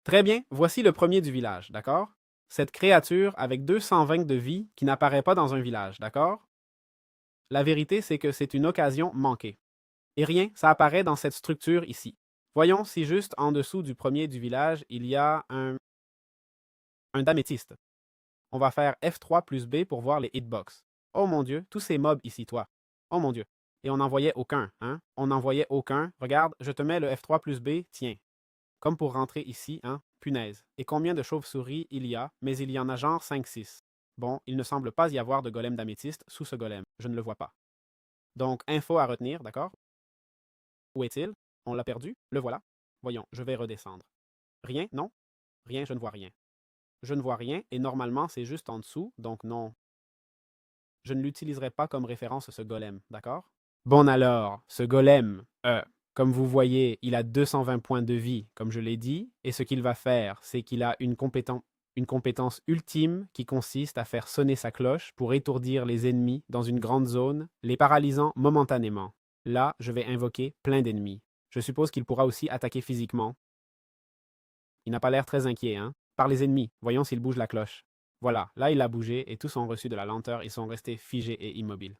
Très bien, voici le premier du village, d'accord? Cette créature avec 220 de vie qui n'apparaît pas dans un village, d'accord? La vérité, c'est que c'est une occasion manquée. Et rien, ça apparaît dans cette structure ici. Voyons si juste en dessous du premier du village, il y a un d'améthyste. On va faire F3 plus B pour voir les hitbox. Oh mon Dieu, tous ces mobs ici, toi. Oh mon Dieu. Et on n'en voyait aucun, hein? On n'en voyait aucun. Regarde, je te mets le F3 plus B, tiens. Comme pour rentrer ici, hein? Punaise. Et combien de chauves-souris il y a? Mais il y en a genre 5-6. Bon, il ne semble pas y avoir de golem d'améthyste sous ce golem. Je ne le vois pas. Donc, info à retenir, d'accord? Où est-il? On l'a perdu? Le voilà. Voyons, je vais redescendre. Rien? Non? Rien, je ne vois rien. Je ne vois rien, et normalement, c'est juste en dessous, donc non. Je ne l'utiliserai pas comme référence ce golem, d'accord? Bon alors, ce golem, comme vous voyez, il a 220 points de vie, comme je l'ai dit, et ce qu'il va faire, c'est qu'il a une compétence ultime qui consiste à faire sonner sa cloche pour étourdir les ennemis dans une grande zone, les paralysant momentanément. Là, je vais invoquer plein d'ennemis. Je suppose qu'il pourra aussi attaquer physiquement. Il n'a pas l'air très inquiet, hein? Par les ennemis, voyons s'il bouge la cloche. Voilà, là il a bougé et tous ont reçu de la lenteur, ils sont restés figés et immobiles.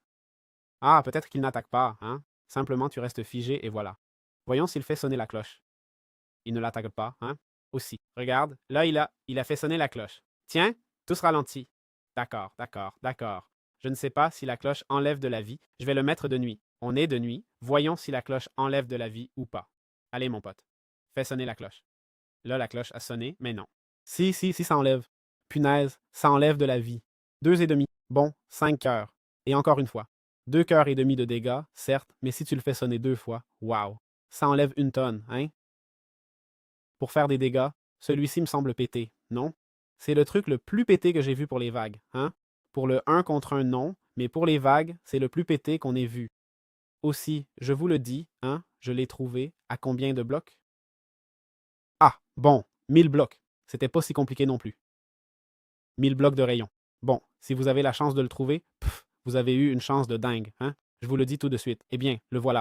Ah, peut-être qu'il n'attaque pas, hein? Simplement tu restes figé et voilà. Voyons s'il fait sonner la cloche. Il ne l'attaque pas, hein? Aussi. Regarde, là il a fait sonner la cloche. Tiens, tous ralentis. D'accord, d'accord, d'accord. Je ne sais pas si la cloche enlève de la vie. Je vais le mettre de nuit. On est de nuit. Voyons si la cloche enlève de la vie ou pas. Allez, mon pote. Fais sonner la cloche. Là, la cloche a sonné, mais non. Si, ça enlève. Punaise, ça enlève de la vie. 2,5. Bon, 5 cœurs. Et encore une fois. 2,5 cœurs de dégâts, certes, mais si tu le fais sonner 2 fois, waouh. Ça enlève 1 tonne, hein? Pour faire des dégâts, celui-ci me semble pété, non? C'est le truc le plus pété que j'ai vu pour les vagues, hein? Pour le 1 contre 1, non, mais pour les vagues, c'est le plus pété qu'on ait vu. Aussi, je vous le dis, hein, je l'ai trouvé à combien de blocs? Ah, bon, 1000 blocs. C'était pas si compliqué non plus. 1000 blocs de rayon. Bon, si vous avez la chance de le trouver, vous avez eu une chance de dingue, hein? Je vous le dis tout de suite. Eh bien, le voilà.